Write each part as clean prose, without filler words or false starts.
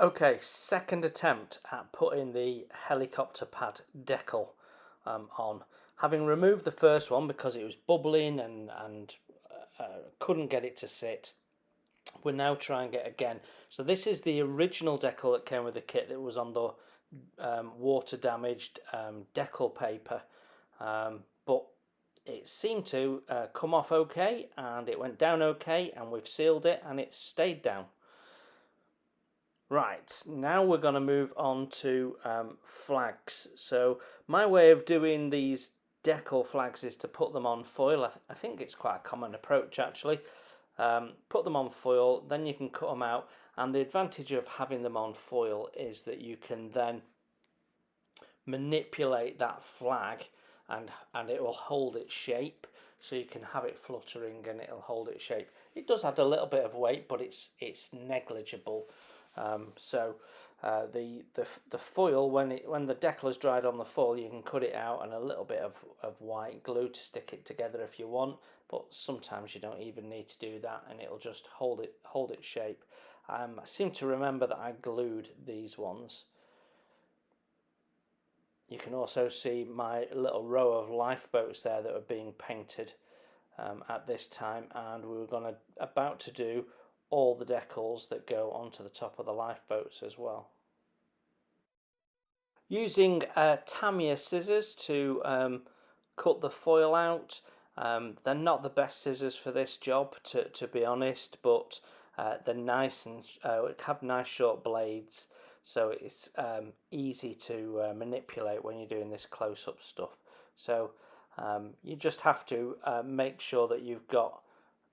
Okay, second attempt at putting the helicopter pad decal on. Having removed the first one because it was bubbling and couldn't get it to sit, we're now trying it again. So this is the original decal that came with the kit that was on the water damaged decal paper, but it seemed to come off okay, and it went down okay, and we've sealed it and it stayed down. Right, now we're going to move on to flags. So my way of doing these decal flags is to put them on foil. I think it's quite a common approach actually. Put them on foil, then you can cut them out, and the advantage of having them on foil is that you can then manipulate that flag and it will hold its shape, so you can have it fluttering and it'll hold its shape. It does add a little bit of weight, but it's negligible. The foil, when the decal is dried on the foil, you can cut it out, and a little bit of white glue to stick it together if you want, but sometimes you don't even need to do that, and it'll just hold its shape. I seem to remember that I glued these ones. You can also see my little row of lifeboats there that are being painted at this time, and we were about to do all the decals that go onto the top of the lifeboats as well. Using Tamiya scissors to cut the foil out. They're not the best scissors for this job, to be honest, but they're nice and have nice short blades, so it's easy to manipulate when you're doing this close-up stuff. So you just have to make sure that you've got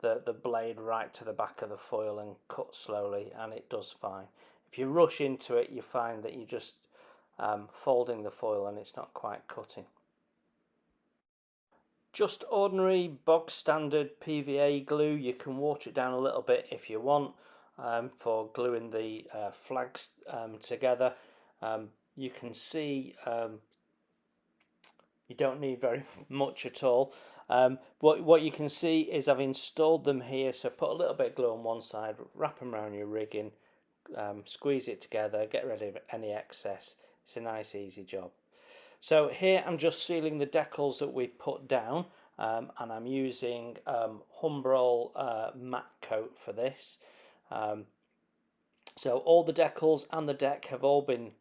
the blade right to the back of the foil and cut slowly, and it does fine. If you rush into it, you find that you're just folding the foil and it's not quite cutting. Just ordinary bog standard PVA glue. You can water it down a little bit if you want for gluing the flags together. You can see you don't need very much at all. What you can see is I've installed them here, so put a little bit of glue on one side, wrap them around your rigging, squeeze it together, get rid of any excess. It's a nice easy job. So here I'm just sealing the decals that we've put down, and I'm using Humbrol matte coat for this. So all the decals and the deck have all been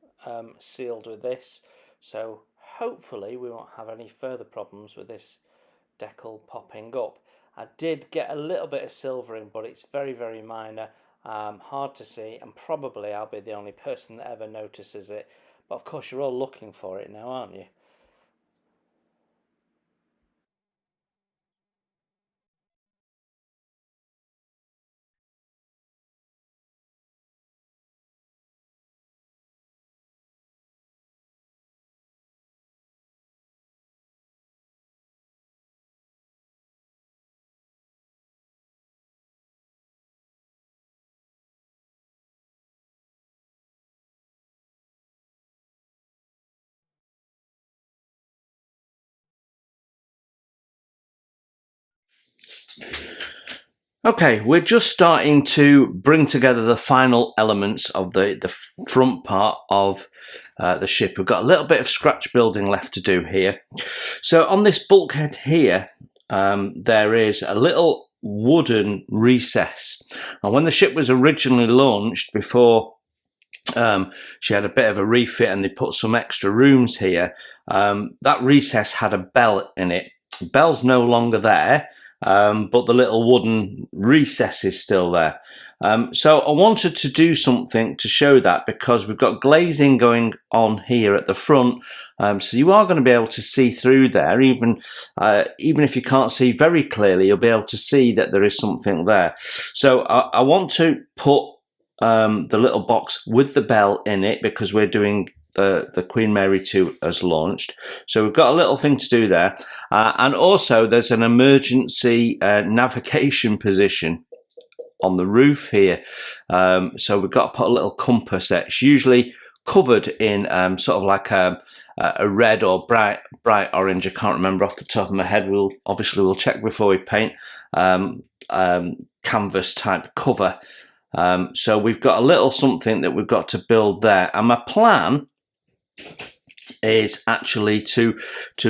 sealed with this, so hopefully we won't have any further problems with this decal popping up. I did get a little bit of silvering, but it's very, very minor, hard to see, and probably I'll be the only person that ever notices it. But of course you're all looking for it now, aren't you? Okay, we're just starting to bring together the final elements of the front part of the ship. We've got a little bit of scratch building left to do here. So on this bulkhead here, there is a little wooden recess. And when the ship was originally launched, before she had a bit of a refit and they put some extra rooms here, that recess had a bell in it. The bell's no longer there. But the little wooden recess is still there. So I wanted to do something to show that, because we've got glazing going on here at the front, so you are going to be able to see through there. Even if you can't see very clearly, you'll be able to see that there is something there. So I want to put the little box with the bell in it, because we're doing the Queen Mary 2 has launched. So we've got a little thing to do there. And also there's an emergency navigation position on the roof here. So we've got to put a little compass there. It's usually covered in sort of like a red or bright orange. I can't remember off the top of my head. We'll check before we paint. Canvas type cover. So we've got a little something that we've got to build there, and my plan is actually to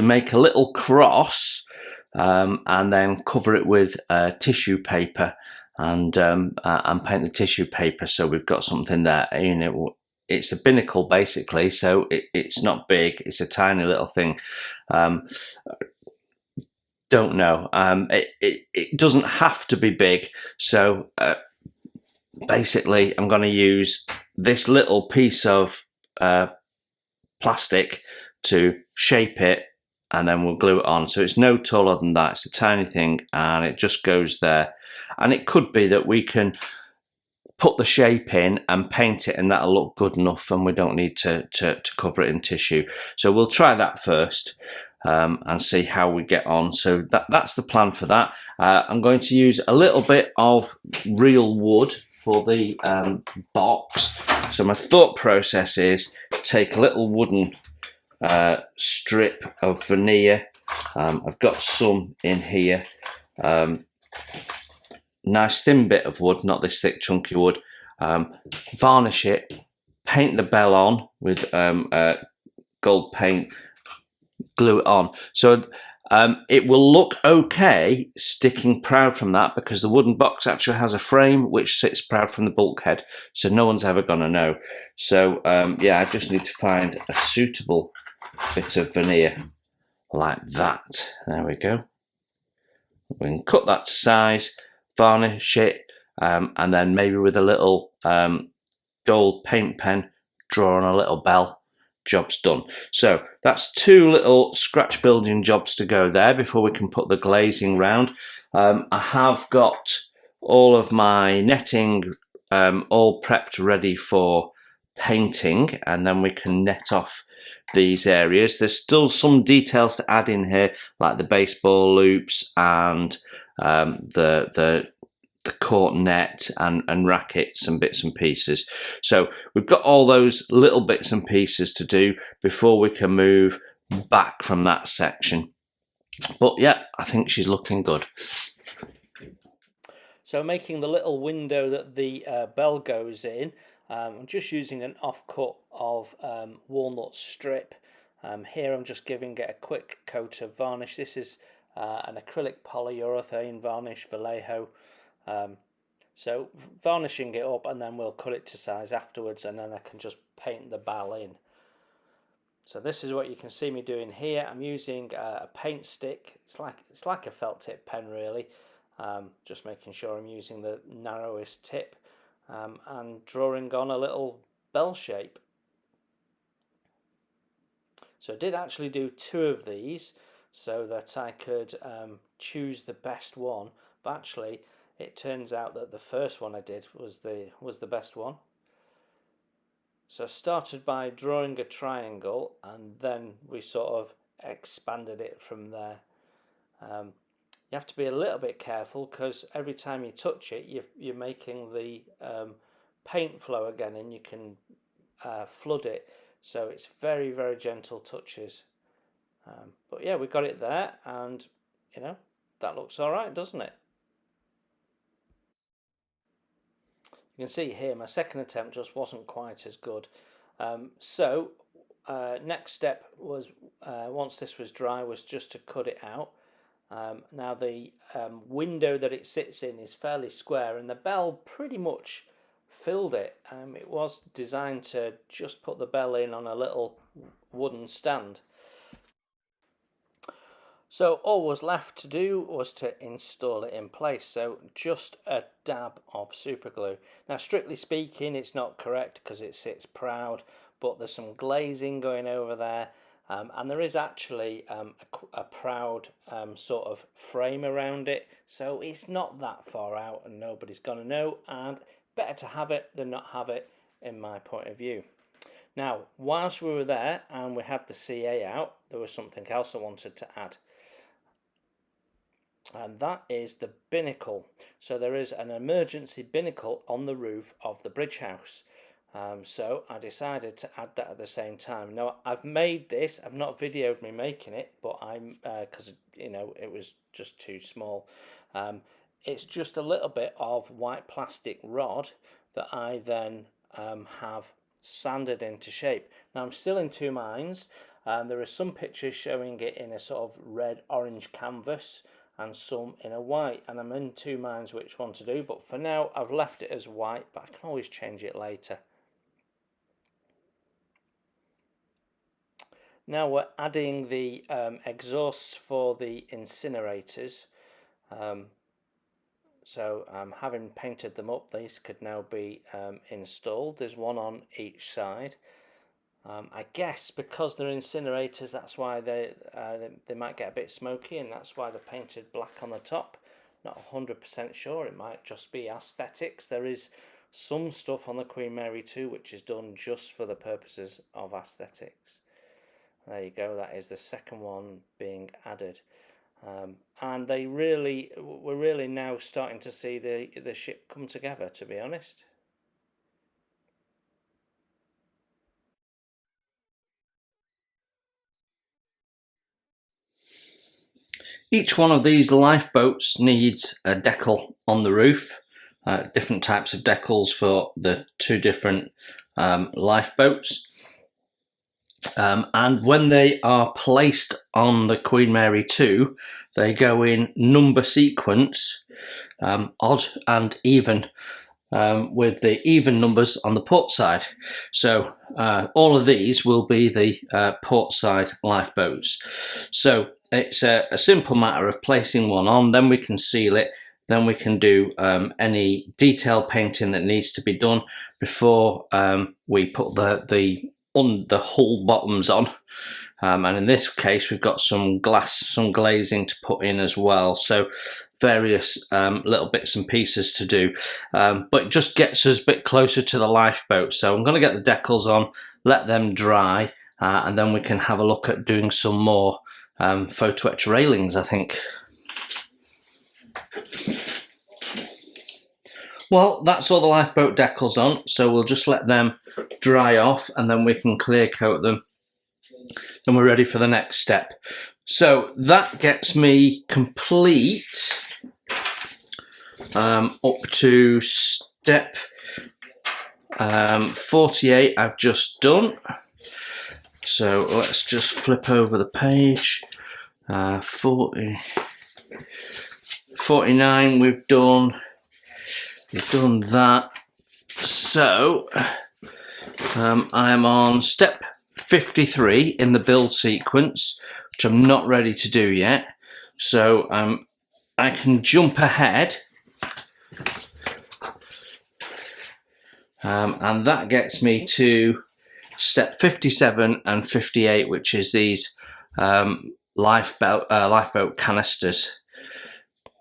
make a little cross and then cover it with tissue paper and paint the tissue paper, so we've got something there. You know, it's a binnacle basically, so it's not big, it's a tiny little thing. Don't know, it doesn't have to be big, so basically I'm going to use this little piece of plastic to shape it, and then we'll glue it on. So it's no taller than that, it's a tiny thing, and it just goes there. And it could be that we can put the shape in and paint it, and that'll look good enough, and we don't need to cover it in tissue. So we'll try that first and see how we get on. So that's the plan for that. I'm going to use a little bit of real wood for the box. So my thought process is take a little wooden strip of veneer. I've got some in here. Nice thin bit of wood, not this thick chunky wood. Varnish it, paint the bell on with gold paint, glue it on. So it will look okay sticking proud from that, because the wooden box actually has a frame which sits proud from the bulkhead, so no one's ever going to know. So yeah, I just need to find a suitable bit of veneer like that. There we go. We can cut that to size, varnish it, and then maybe with a little gold paint pen draw on a little bell. Job's done. So that's two little scratch building jobs to go there before we can put the glazing round. I have got all of my netting all prepped ready for painting, and then we can net off these areas. There's still some details to add in here, like the baseball loops and the court net and rackets and bits and pieces. So we've got all those little bits and pieces to do before we can move back from that section. But yeah, I think she's looking good. So making the little window that the bell goes in, I'm just using an offcut of walnut strip. Here I'm just giving it a quick coat of varnish. This is an acrylic polyurethane varnish, Vallejo. So varnishing it up, and then we'll cut it to size afterwards, and then I can just paint the bell in. So this is what you can see me doing here. I'm using a paint stick. It's like a felt tip pen really. Just making sure I'm using the narrowest tip and drawing on a little bell shape. So I did actually do two of these so that I could choose the best one, but actually it turns out that the first one I did was the best one. So I started by drawing a triangle, and then we sort of expanded it from there. You have to be a little bit careful, because every time you touch it, you're making the paint flow again, and you can flood it. So it's very, very gentle touches. But yeah, we got it there, and you know, that looks all right, doesn't it? You can see here my second attempt just wasn't quite as good. Next step was, once this was dry, was just to cut it out. Now the window that it sits in is fairly square, and the bell pretty much filled it. It was designed to just put the bell in on a little wooden stand. So all was left to do was to install it in place, so just a dab of super glue. Now strictly speaking it's not correct because it sits proud, but there's some glazing going over there, and there is actually a proud sort of frame around it, so it's not that far out and nobody's going to know, and better to have it than not have it in my point of view. Now whilst we were there and we had the CA out, there was something else I wanted to add. And that is the binnacle. So there is an emergency binnacle on the roof of the bridge house. So I decided to add that at the same time. Now I've made this, I've not videoed me making it, but I'm because you know it was just too small. It's just a little bit of white plastic rod that I then have sanded into shape. Now I'm still in two minds. There are some pictures showing it in a sort of red-orange canvas and some in a white, and I'm in two minds which one to do, but for now I've left it as white, but I can always change it later. Now we're adding the exhausts for the incinerators. So having painted them up, these could now be installed. There's one on each side. I guess because they're incinerators, that's why they might get a bit smoky, and that's why they're painted black on the top. Not 100% sure, it might just be aesthetics. There is some stuff on the Queen Mary 2 which is done just for the purposes of aesthetics. There you go, that is the second one being added. And we're really now starting to see the ship come together, to be honest. Each one of these lifeboats needs a decal on the roof, different types of decals for the two different lifeboats. And when they are placed on the Queen Mary 2, they go in number sequence, odd and even, with the even numbers on the port side. So all of these will be the port side lifeboats. So it's a simple matter of placing one on, then we can seal it, then we can do any detail painting that needs to be done before we put the hull bottoms on. And in this case we've got some glazing to put in as well, so various little bits and pieces to do, but it just gets us a bit closer to the lifeboat. So I'm going to get the decals on, let them dry, and then we can have a look at doing some more photo etch railings, I think. Well, that's all the lifeboat decals on, so we'll just let them dry off and then we can clear coat them. Then we're ready for the next step. So that gets me complete up to step 48 I've just done. So let's just flip over the page. 49 we've done that. So I'm on step 53 in the build sequence, which I'm not ready to do yet. So I can jump ahead, and that gets me to step 57 and 58, which is these lifeboat canisters.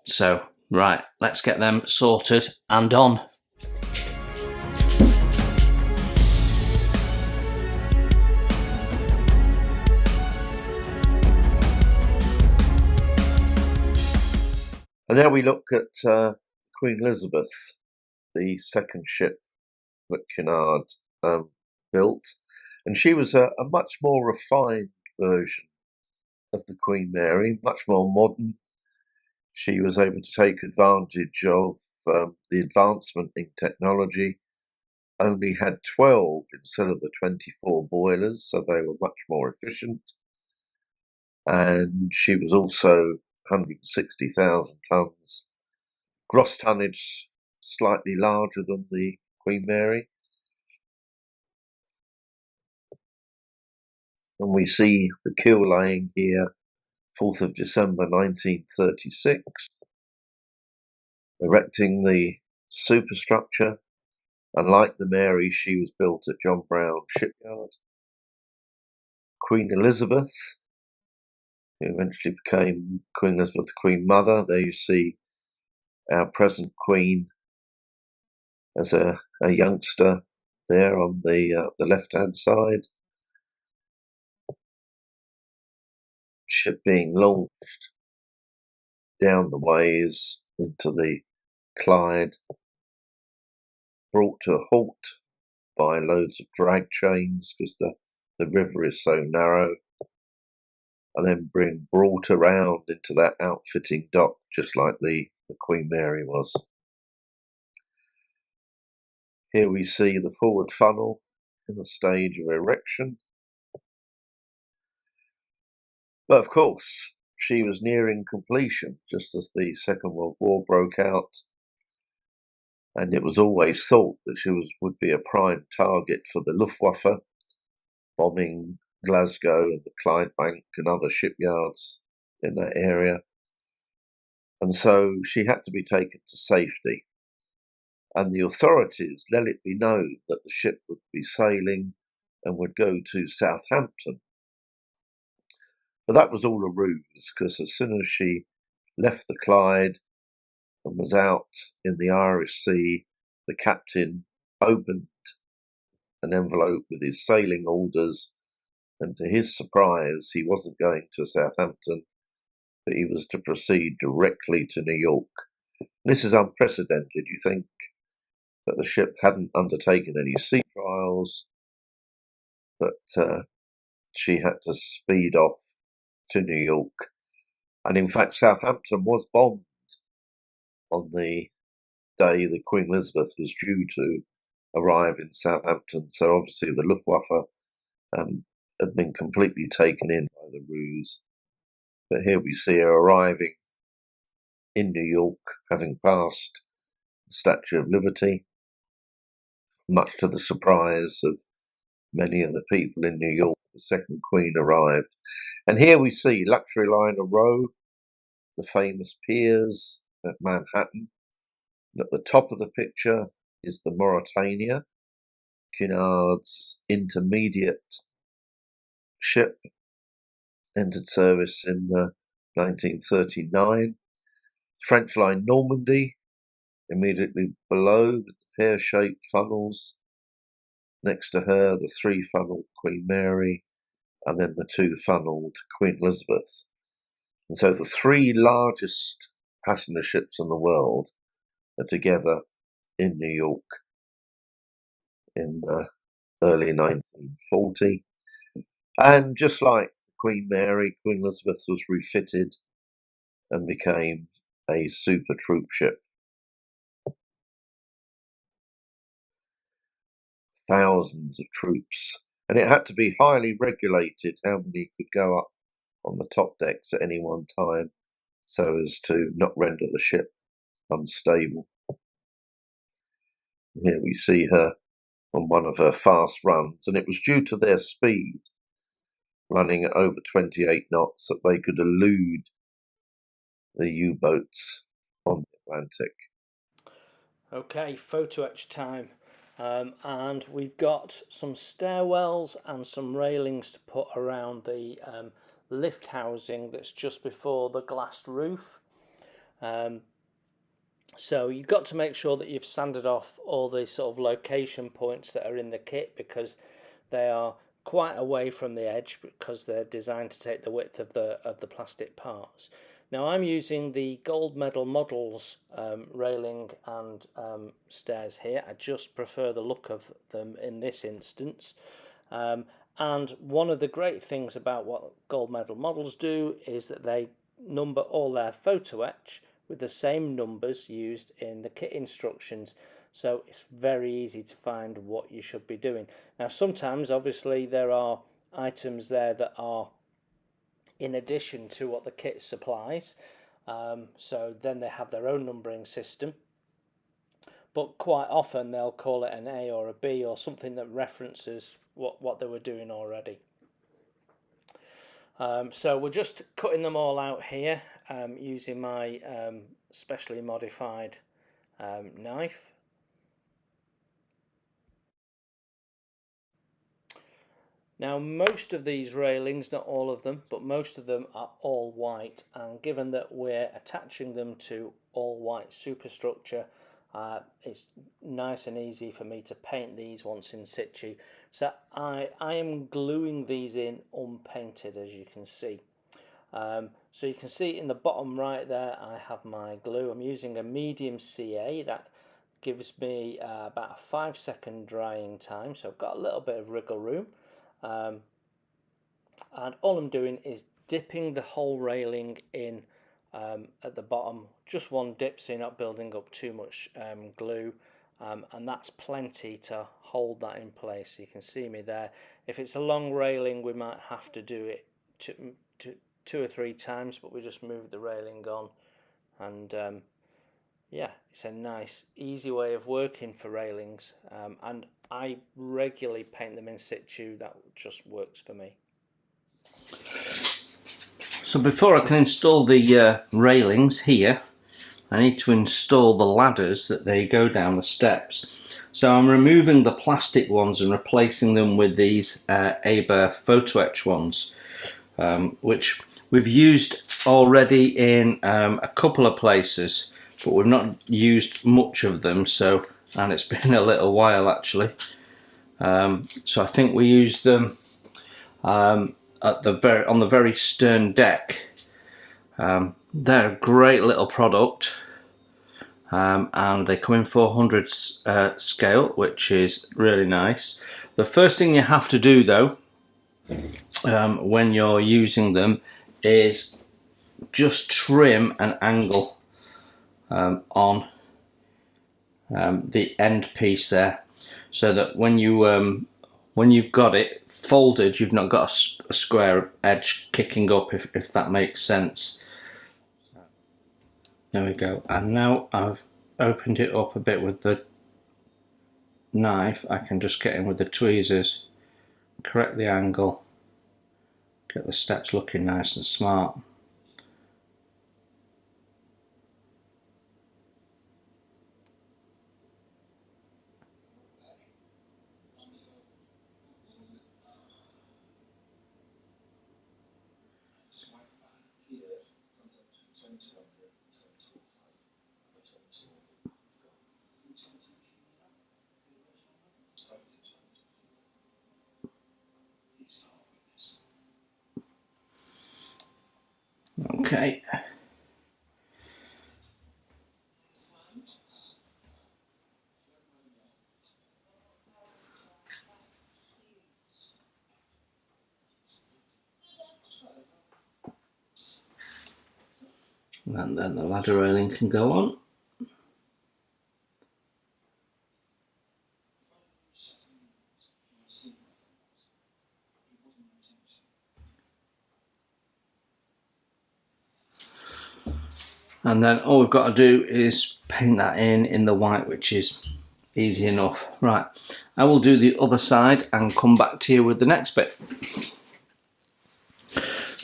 So right, let's get them sorted and on. And now we look at Queen Elizabeth, the second ship that Cunard built, and she was a much more refined version of the Queen Mary, much more modern. She was able to take advantage of the advancement in technology, only had 12 instead of the 24 boilers, so they were much more efficient. And she was also 160,000 tonnes. Gross tonnage slightly larger than the Queen Mary. And we see the keel laying here, 4th of December 1936, erecting the superstructure. And like the Mary, she was built at John Brown Shipyard. Queen Elizabeth, who eventually became Queen Elizabeth, the Queen Mother. There you see our present Queen as a youngster there on the left-hand side. Ship being launched down the ways into the Clyde, brought to a halt by loads of drag chains because the river is so narrow, and then brought around into that outfitting dock just like the Queen Mary was. Here we see the forward funnel in a stage of erection. But of course, she was nearing completion just as the Second World War broke out, and it was always thought that she would be a prime target for the Luftwaffe, bombing Glasgow and the Clydebank and other shipyards in that area. And so she had to be taken to safety. And the authorities let it be known that the ship would be sailing and would go to Southampton. But that was all a ruse, because as soon as she left the Clyde and was out in the Irish Sea, the captain opened an envelope with his sailing orders, and to his surprise, he wasn't going to Southampton, but he was to proceed directly to New York. This is unprecedented. You think that the ship hadn't undertaken any sea trials, but she had to speed off to New York. And in fact, Southampton was bombed on the day the Queen Elizabeth was due to arrive in Southampton. So obviously the Luftwaffe had been completely taken in by the ruse. But here we see her arriving in New York, having passed the Statue of Liberty, much to the surprise of many of the people in New York. The second Queen arrived. And here we see Luxury Liner Row, the famous piers at Manhattan. And at the top of the picture is the Mauretania, Cunard's intermediate ship, entered service in 1939. French line Normandy, immediately below with the pear-shaped funnels. Next to her, the three-funneled Queen Mary, and then the two-funneled Queen Elizabeth. And so the three largest passenger ships in the world are together in New York in early 1940. And just like Queen Mary, Queen Elizabeth was refitted and became a super troop ship. Thousands of troops. And it had to be highly regulated how many could go up on the top decks at any one time so as to not render the ship unstable. Here we see her on one of her fast runs, and it was due to their speed, running at over 28 knots, that they could elude the U-boats on the Atlantic. Okay, photo etch time. And we've got some stairwells and some railings to put around the lift housing that's just before the glassed roof. So you've got to make sure that you've sanded off all the sort of location points that are in the kit, because they are quite away from the edge, because they're designed to take the width of the plastic parts. Now I'm using the Gold Medal Models railing and stairs here. I just prefer the look of them in this instance. And one of the great things about what Gold Medal Models do is that they number all their photo etch with the same numbers used in the kit instructions, so it's very easy to find what you should be doing. Now sometimes obviously there are items there that are in addition to what the kit supplies, so then they have their own numbering system, but quite often they'll call it an A or a B or something that references what they were doing already. So we're just cutting them all out here using my specially modified knife. Now most of these railings, not all of them, but most of them are all white, and given that we're attaching them to all white superstructure, it's nice and easy for me to paint these once in situ. So I am gluing these in unpainted, as you can see. So you can see in the bottom right there I have my glue. I'm using a medium CA. That gives me about a 5-second drying time, so I've got a little bit of wriggle room. And all I'm doing is dipping the whole railing in at the bottom. Just one dip, so you're not building up too much glue. and that's plenty to hold that in place. You can see me there. If it's a long railing, we might have to do it two or three times, but we just move the railing on, and yeah, it's a nice, easy way of working for railings, and I regularly paint them in situ. That just works for me. So before I can install the railings here, I need to install the ladders that they go down the steps. So I'm removing the plastic ones and replacing them with these Aber photo etch ones, which we've used already in a couple of places, but we've not used much of them, so, and it's been a little while actually. So I think we used them on the very stern deck. They're a great little product, and they come in 400 scale, which is really nice. The first thing you have to do though, when you're using them, is just trim an angle on the end piece there, so that when you've got it folded, you've not got a square edge kicking up, if that makes sense. There we go. And now I've opened it up a bit with the knife, I can just get in with the tweezers, correct the angle, get the steps looking nice and smart. Okay. And then the ladder railing can go on. And then all we've got to do is paint that in the white, which is easy enough. Right, I will do the other side and come back to you with the next bit.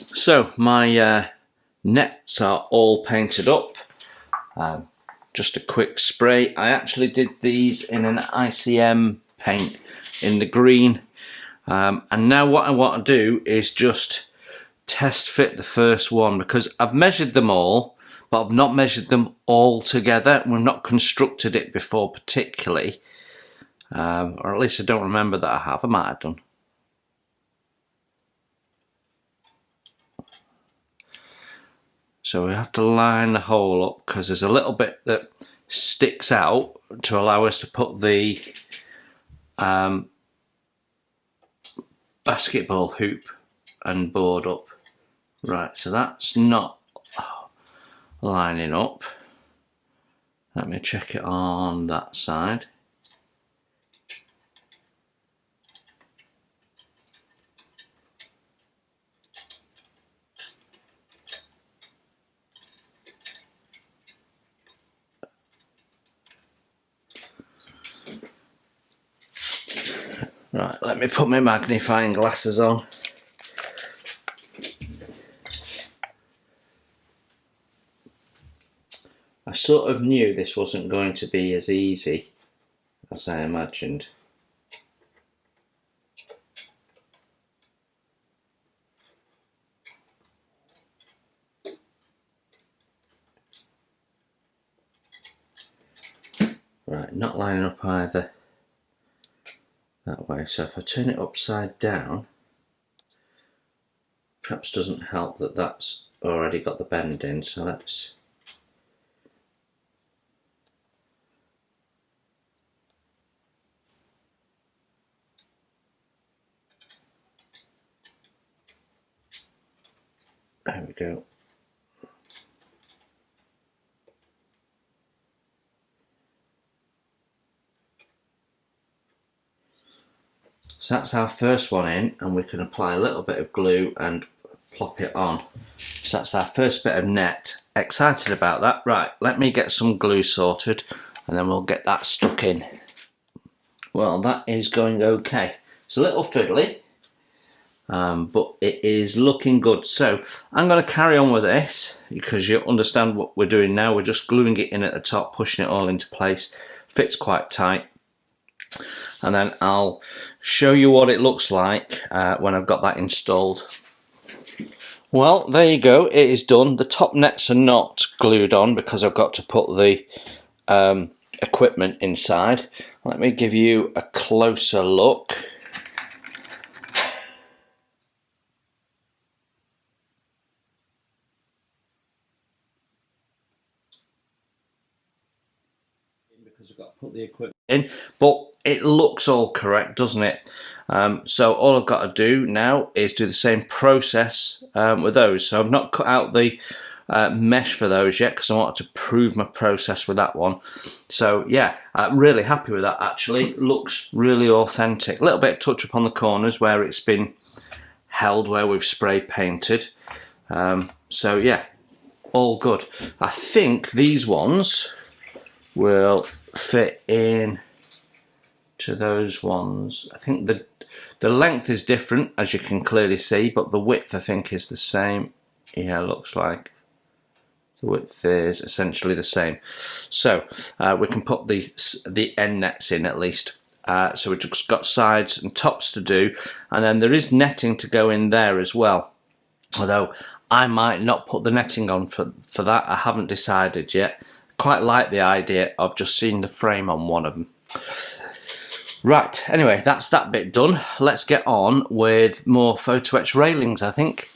So my nets are all painted up. Just a quick spray. I actually did these in an ICM paint in the green. And now what I want to do is just test fit the first one, because I've measured them all, but I've not measured them all together. We've not constructed it before particularly, or at least I don't remember that I have. I might have done. So we have to line the hole up, because there's a little bit that sticks out to allow us to put the basketball hoop and board up. Right, so that's not lining up. Let me check it on that side. Right, let me put my magnifying glasses on. I sort of knew this wasn't going to be as easy as I imagined. Right, not lining up either that way, so if I turn it upside down, perhaps doesn't help that that's already got the bend in, so let's there we go. So that's our first one in, and we can apply a little bit of glue and plop it on. So that's our first bit of net. Excited about that. Right, let me get some glue sorted and then we'll get that stuck in. Well, that is going okay. It's a little fiddly, but it is looking good. So I'm going to carry on with this because you understand what we're doing now. We're just gluing it in at the top, pushing it all into place. Fits quite tight. And then I'll show you what it looks like when I've got that installed. Well, there you go, it is done. The top nets are not glued on because I've got to put the equipment inside. Let me give you a closer look. Because I've got to put the equipment in, but it looks all correct, doesn't it? So all I've got to do now is do the same process with those. So I've not cut out the mesh for those yet because I wanted to prove my process with that one. So yeah, really happy with that actually. Looks really authentic. A little bit of touch up on the corners where it's been held, where we've spray painted. So yeah, all good. I think these ones will fit in to those ones. I think the length is different, as you can clearly see, but the width I think is the same. Yeah, looks like the width is essentially the same. So we can put the end nets in at least. So we've just got sides and tops to do, and then there is netting to go in there as well. Although I might not put the netting on for that. I haven't decided yet. Quite like the idea of just seeing the frame on one of them. Right, anyway, that's that bit done. Let's get on with more photo etch railings, I think.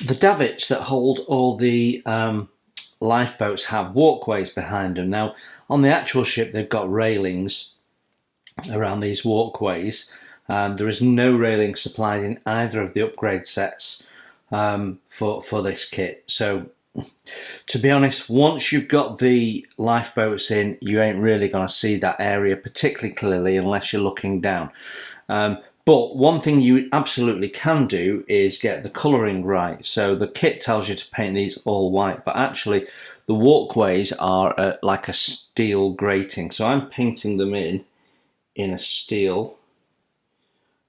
The davits that hold all the lifeboats have walkways behind them. Now, on the actual ship, they've got railings around these walkways. There is no railing supplied in either of the upgrade sets for this kit. So, to be honest, once you've got the lifeboats in, you ain't really going to see that area particularly clearly unless you're looking down. But one thing you absolutely can do is get the colouring right. So the kit tells you to paint these all white, but actually the walkways are like a steel grating. So I'm painting them in a steel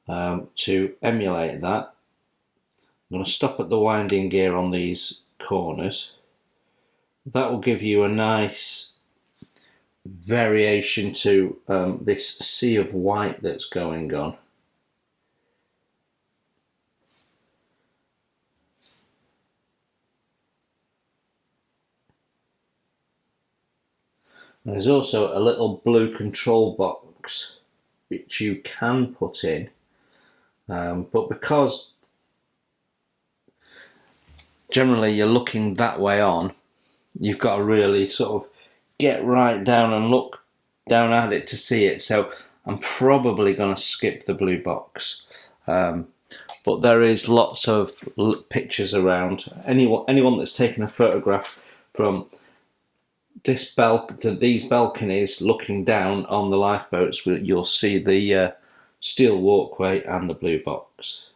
to emulate that. I'm going to stop at the winding gear on these corners. That will give you a nice variation to this sea of white that's going on. There's also a little blue control box which you can put in, but because generally you're looking that way on, you've got to really sort of get right down and look down at it to see it. So I'm probably going to skip the blue box, but there is lots of pictures around. Anyone that's taken a photograph from these balconies looking down on the lifeboats, you'll see the steel walkway and the blue box.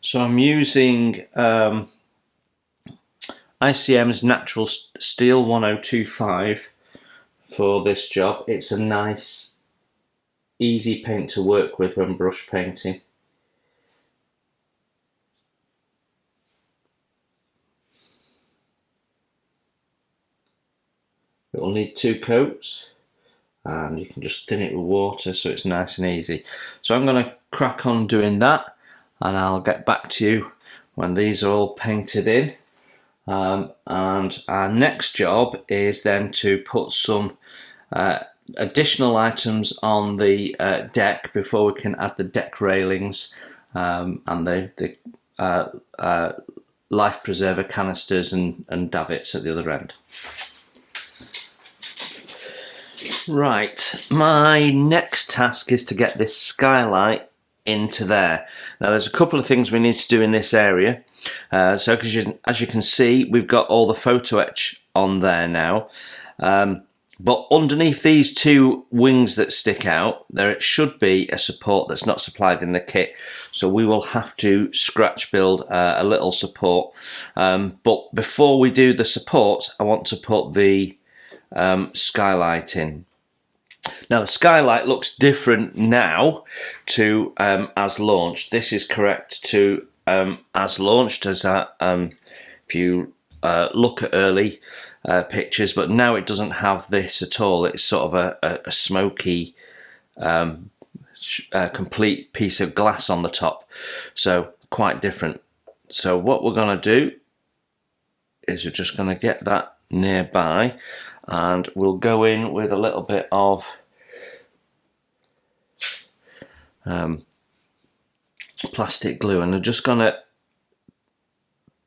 So I'm using ICM's Natural Steel 1025 for this job. It's a nice, easy paint to work with when brush painting. It will need 2 coats, and you can just thin it with water so it's nice and easy. So I'm going to crack on doing that, and I'll get back to you when these are all painted in. And our next job is then to put some additional items on the deck before we can add the deck railings and the life preserver canisters and davits at the other end. Right, my next task is to get this skylight into there. Now there's a couple of things we need to do in this area. So as you can see, we've got all the photo etch on there now. But underneath these 2 wings that stick out, there should be a support that's not supplied in the kit. So we will have to scratch build a little support. But before we do the support, I want to put the skylight in. Now the skylight looks different now to as launched. This is correct to as launched, as if you look at early pictures, but now it doesn't have this at all. It's sort of a smoky complete piece of glass on the top, so quite different. So what we're going to do is we're just going to get that nearby, and we'll go in with a little bit of plastic glue, and I'm just going to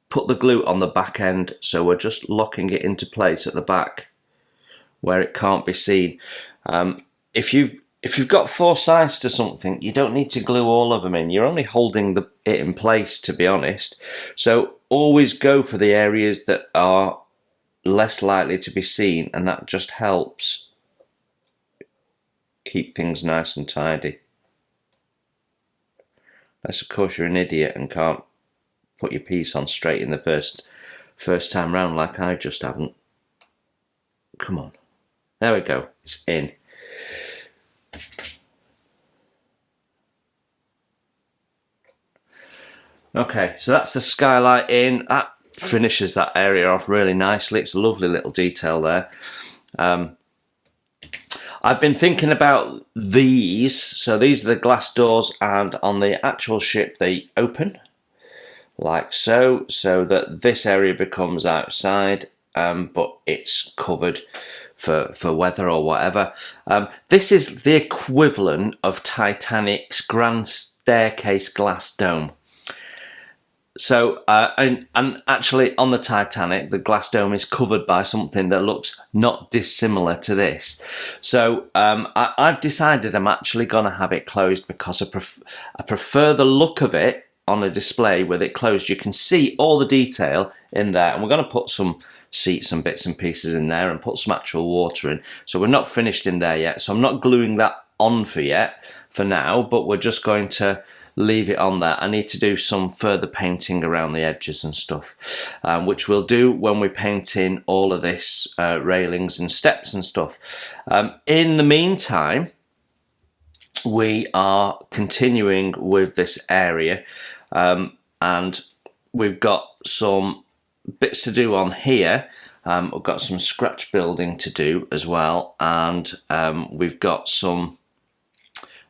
put the glue on the back end, so we're just locking it into place at the back where it can't be seen. If you've got 4 sides to something, you don't need to glue all of them in. You're only holding it in place, to be honest. So always go for the areas that are less likely to be seen, and that just helps keep things nice and tidy. Unless of course you're an idiot and can't put your piece on straight in the first time round, like I just haven't. Come on. There we go. It's in. Okay, so that's the skylight in. That finishes that area off really nicely. It's a lovely little detail there. I've been thinking about these. So these are the glass doors, and on the actual ship they open like so that this area becomes outside, but it's covered for weather or whatever. This is the equivalent of Titanic's Grand staircase glass dome. So, and actually on the Titanic, the glass dome is covered by something that looks not dissimilar to this. So I've decided I'm actually going to have it closed because I prefer the look of it on a display with it closed. You can see all the detail in there, and we're going to put some seats and bits and pieces in there and put some actual water in. So we're not finished in there yet, so I'm not gluing that on for now, but we're just going to leave it on there. I need to do some further painting around the edges and stuff, which we'll do when we paint in all of this railings and steps and stuff. In the meantime, we are continuing with this area, and we've got some bits to do on here. We've got some scratch building to do as well, and we've got some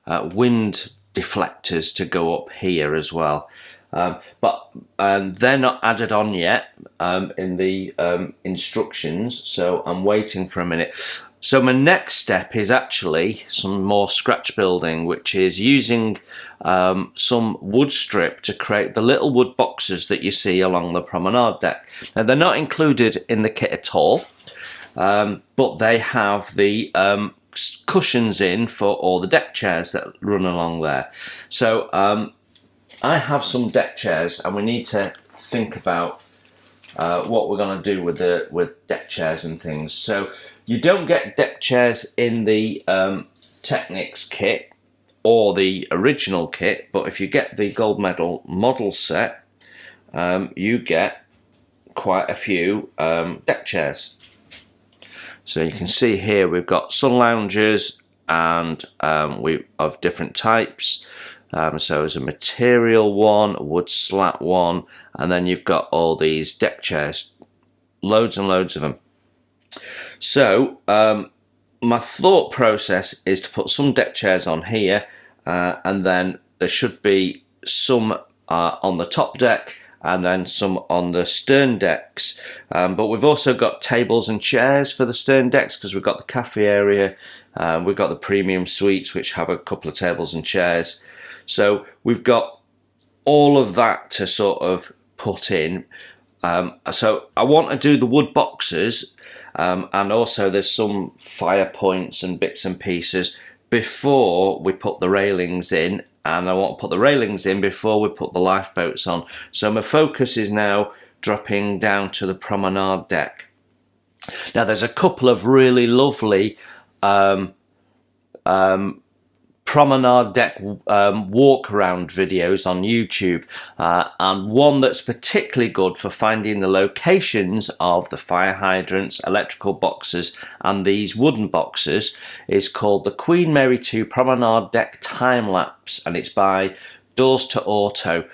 wind deflectors to go up here as well, but they're not added on yet in the instructions, so I'm waiting for a minute. So my next step is actually some more scratch building, which is using some wood strip to create the little wood boxes that you see along the promenade deck. Now they're not included in the kit at all, but they have the cushions in for all the deck chairs that run along there. So I have some deck chairs, and we need to think about what we're going to do with deck chairs and things. So you don't get deck chairs in the Technics kit or the original kit, but if you get the gold medal model set, you get quite a few deck chairs. So you can see here we've got sun loungers, and we of different types. So there's a material one, a wood slat one, and then you've got all these deck chairs, loads and loads of them. So my thought process is to put some deck chairs on here, and then there should be some on the top deck, and then some on the stern decks. But we've also got tables and chairs for the stern decks, because we've got the cafe area, we've got the premium suites, which have a couple of tables and chairs. So we've got all of that to sort of put in. So I want to do the wood boxes, and also there's some fire points and bits and pieces before we put the railings in, and I want to put the railings in before we put the lifeboats on. So my focus is now dropping down to the promenade deck. Now there's a couple of really lovely promenade deck walk around videos on YouTube, and one that's particularly good for finding the locations of the fire hydrants, electrical boxes, and these wooden boxes is called the Queen Mary 2 Promenade Deck Time Lapse, and it's by Doors to Auto.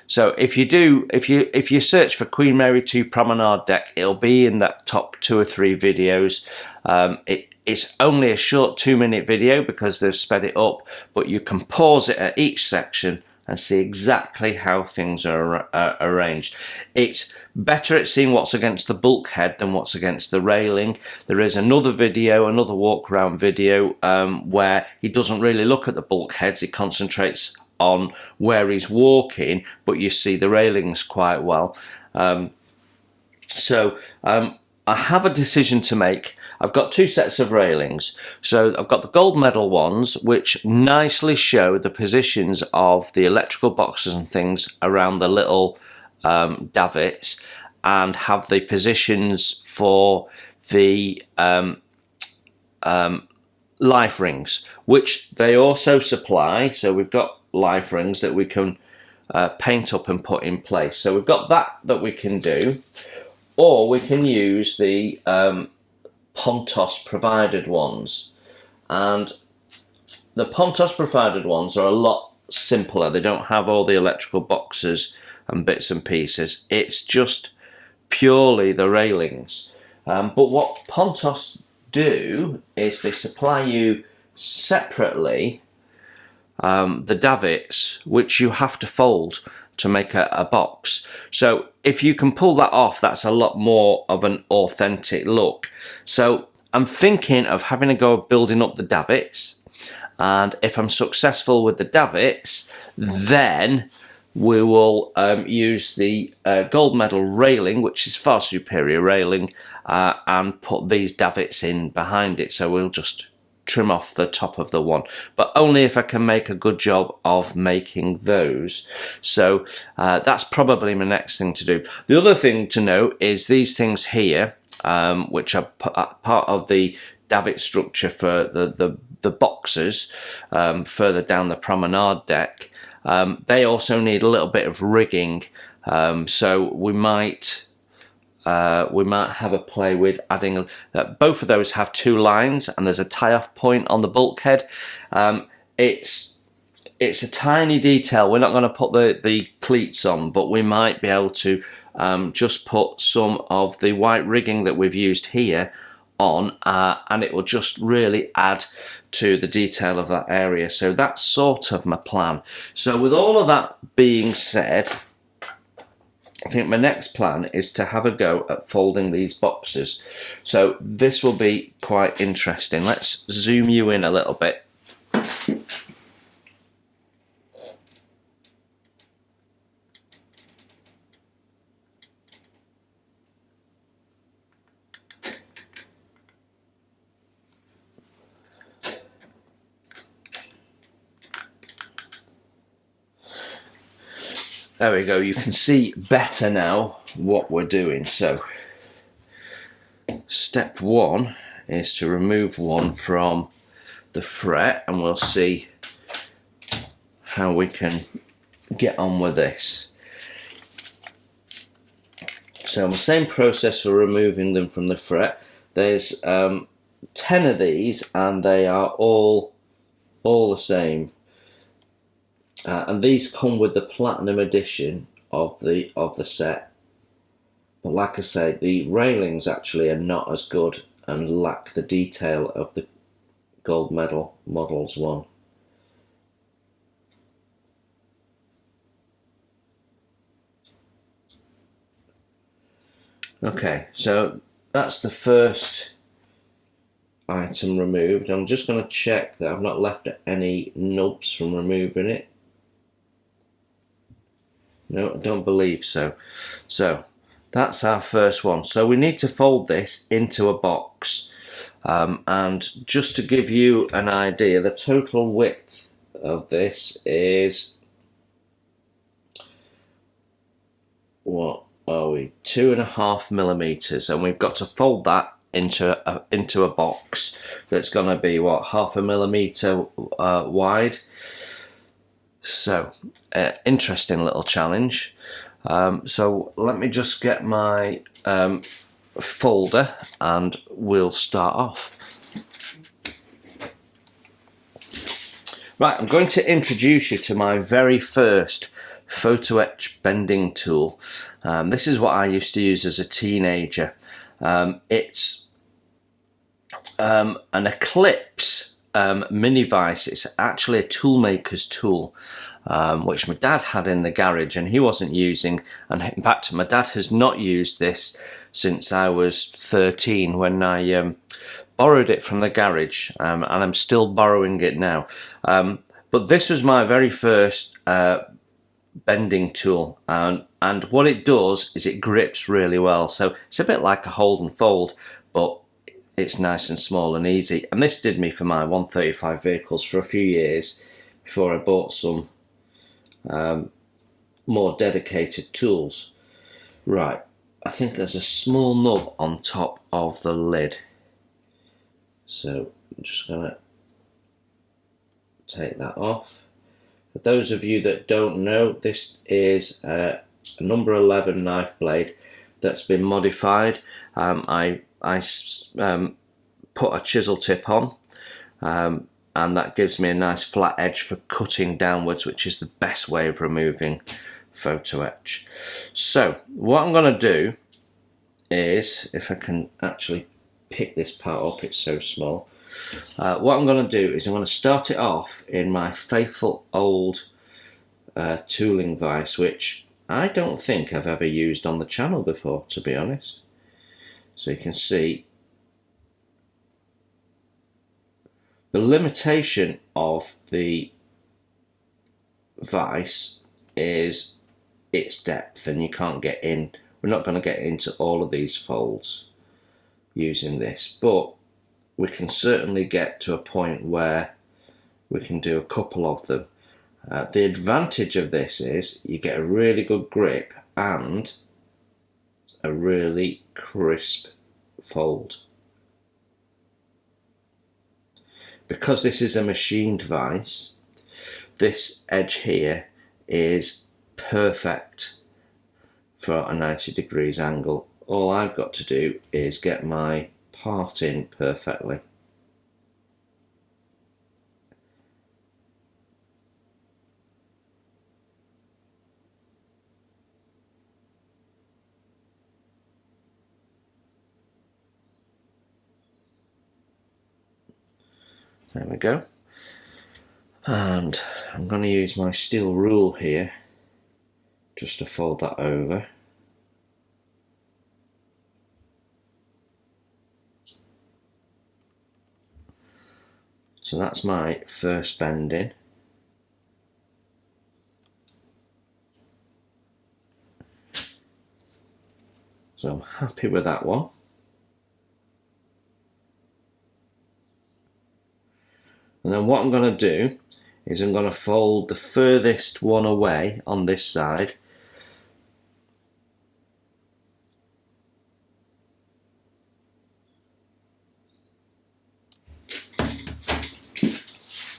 So if you search for Queen Mary 2 Promenade Deck, it'll be in that top 2 or 3 videos. It's only a short 2-minute video because they've sped it up, but you can pause it at each section and see exactly how things are arranged. It's better at seeing what's against the bulkhead than what's against the railing. There is another video, another walk around video, where he doesn't really look at the bulkheads, he concentrates on where he's walking, but you see the railings quite well. I have a decision to make. I've got 2 sets of railings. So I've got the gold medal ones, which nicely show the positions of the electrical boxes and things around the little davits, and have the positions for the life rings, which they also supply. So we've got life rings that we can paint up and put in place. So we've got that we can do. Or we can use the Pontos provided ones, and the Pontos provided ones are a lot simpler. They don't have all the electrical boxes and bits and pieces. It's just purely the railings. But what Pontos do is they supply you separately the davits, which you have to fold to make a box. So if you can pull that off, that's a lot more of an authentic look. So I'm thinking of having a go of building up the davits, and if I'm successful with the davits, then we will use the gold medal railing, which is far superior railing, and put these davits in behind it. So we'll just trim off the top of the one, but only if I can make a good job of making those. So that's probably my next thing to do. The other thing to note is these things here, which are part of the davit structure for the boxes further down the promenade deck. They also need a little bit of rigging, so we might have a play with adding both of those have two lines, and there's a tie-off point on the bulkhead. It's a tiny detail. We're not going to put the cleats on, but we might be able to just put some of the white rigging that we've used here on, and it will just really add to the detail of that area. So that's sort of my plan. So with all of that being said, I think my next plan is to have a go at folding these boxes. So this will be quite interesting. Let's zoom you in a little bit. There we go, you can see better now what we're doing. So step one is to remove one from the fret, and we'll see how we can get on with this. So the same process for removing them from the fret. There's 10 of these, and they are all the same. And these come with the platinum edition of the set. But like I say, the railings actually are not as good and lack the detail of the gold medal models one. Okay, so that's the first item removed. I'm just going to check that I've not left any nubs from removing it. No, I don't believe so. So that's our first one. So we need to fold this into a box. And just to give you an idea, the total width of this is, what are we, 2.5 millimeters, and we've got to fold that into a box that's going to be, what, 0.5 millimeter wide. So, interesting little challenge. So let me just get my folder and we'll start off. Right, I'm going to introduce you to my very first photo etch bending tool. This is what I used to use as a teenager. It's an Eclipse mini vise. It's actually a toolmaker's tool, which my dad had in the garage and he wasn't using, and in fact my dad has not used this since I was 13 when I borrowed it from the garage, and I'm still borrowing it now. But this was my very first bending tool, and what it does is it grips really well. So it's a bit like a hold and fold, but it's nice and small and easy. And this did me for my 135 vehicles for a few years before I bought some more dedicated tools. Right, I think there's a small nub on top of the lid. So I'm just gonna take that off. For those of you that don't know, this is a number 11 knife blade that's been modified. I put a chisel tip on, and that gives me a nice flat edge for cutting downwards, which is the best way of removing photo etch. So what I'm going to do is, if I can actually pick this part up, it's so small. What I'm going to do is I'm going to start it off in my faithful old tooling vise, which I don't think I've ever used on the channel before, to be honest. So you can see the limitation of of the vise is its depth, and you can't get in. We're not going to get into all of these folds using this, but we can certainly get to a point where we can do a couple of them. The advantage of this is you get a really good grip and a really crisp fold. Because this is a machined vise, this edge here is perfect for a 90 degrees angle. All I've got to do is get my part in perfectly. There we go. And I'm going to use my steel rule here just to fold that over. So that's my first bending. So I'm happy with that one. And then what I'm going to do is I'm going to fold the furthest one away on this side.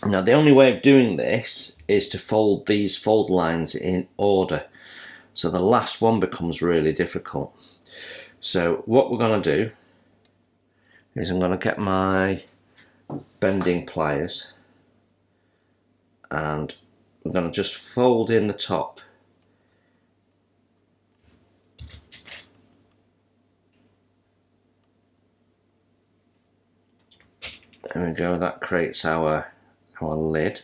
Now the only way of doing this is to fold these fold lines in order. So the last one becomes really difficult. So what we're going to do is I'm going to get my bending pliers and we're going to just fold in the top. There we go, that creates our lid.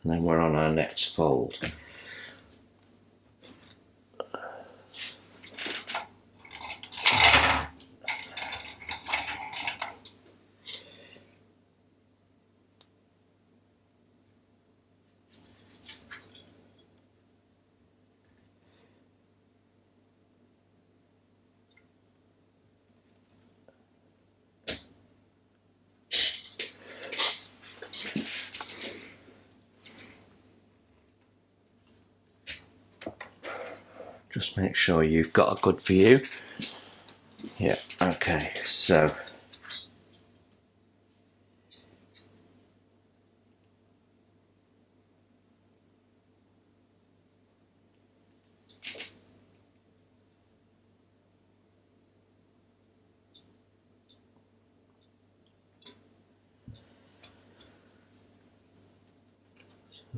And then we're on our next fold. Just make sure you've got a good view. Yeah, okay, so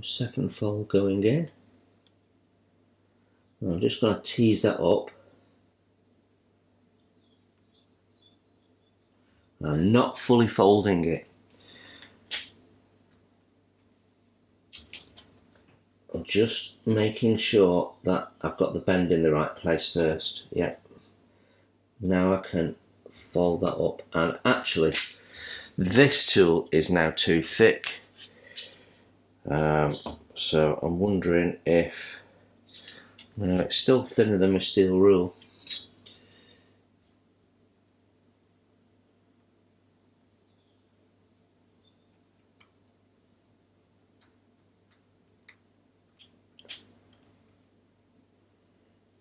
second fold going in. I'm just going to tease that up. I'm not fully folding it. I'm just making sure that I've got the bend in the right place first. Yeah. Now I can fold that up. And actually, this tool is now too thick. So I'm wondering if... No, it's still thinner than my steel rule.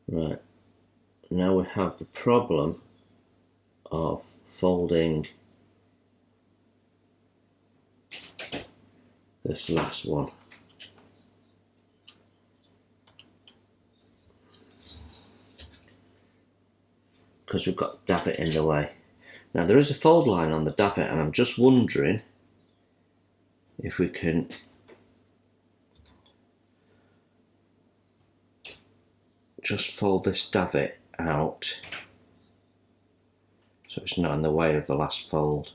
Right, now we have the problem of folding this last one. Because we've got davit in the way. Now there is a fold line on the davit and I'm just wondering if we can just fold this davit out so it's not in the way of the last fold.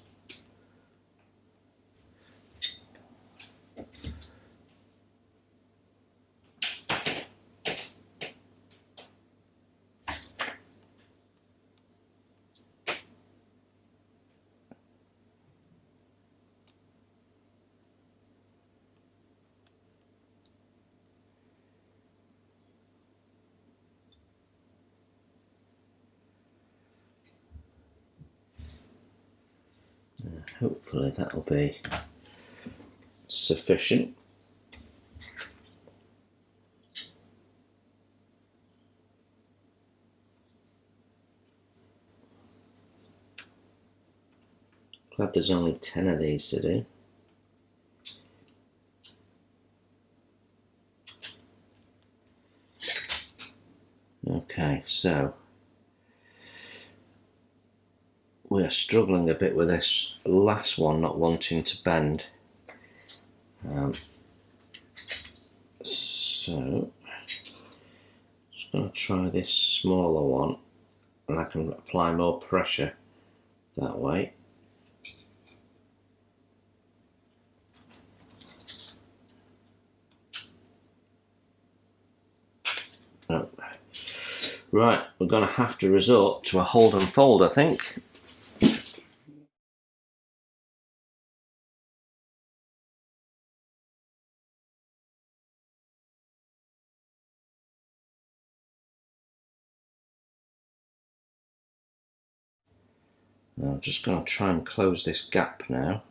Hopefully that'll be sufficient. Glad there's only 10 of these to do. Okay, so we're struggling a bit with this last one not wanting to bend. So just going to try this smaller one, and I can apply more pressure that way. Oh. Right, we're going to have to resort to a hold and fold, I think. I'm just going to try and close this gap now.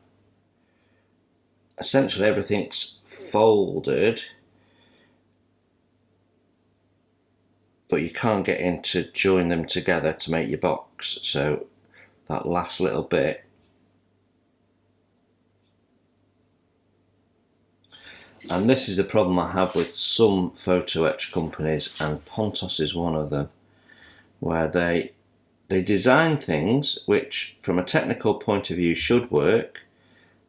Essentially everything's folded, but you can't get in to join them together to make your box, so that last little bit. And this is the problem I have with some photo etch companies, and Pontos is one of them, where they design things which from a technical point of view should work,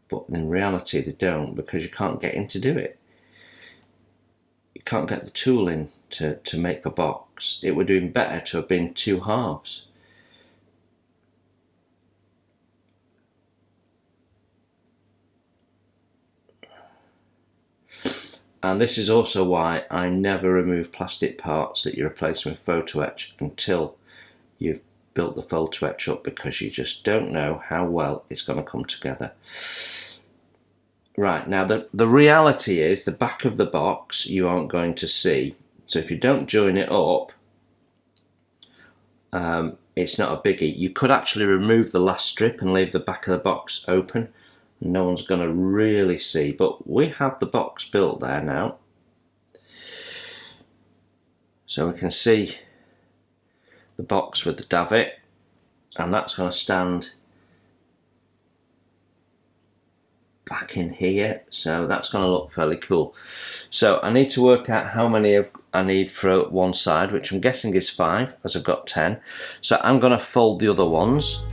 but in reality they don't, because you can't get in to do it. You can't get the tool in to make a box. It would have been better to have been 2 halves. And this is also why I never remove plastic parts that you're replacing with photo etch until you've built the photo etch up, because you just don't know how well it's going to come together. Right, now the reality is the back of the box you aren't going to see, so if you don't join it up, it's not a biggie. You could actually remove the last strip and leave the back of the box open. No one's going to really see, but we have the box built there now, so we can see the box with the davit, and that's going to stand back in here, so that's going to look fairly cool. So I need to work out how many I need for one side, which I'm guessing is 5, as I've got 10. So I'm going to fold the other ones.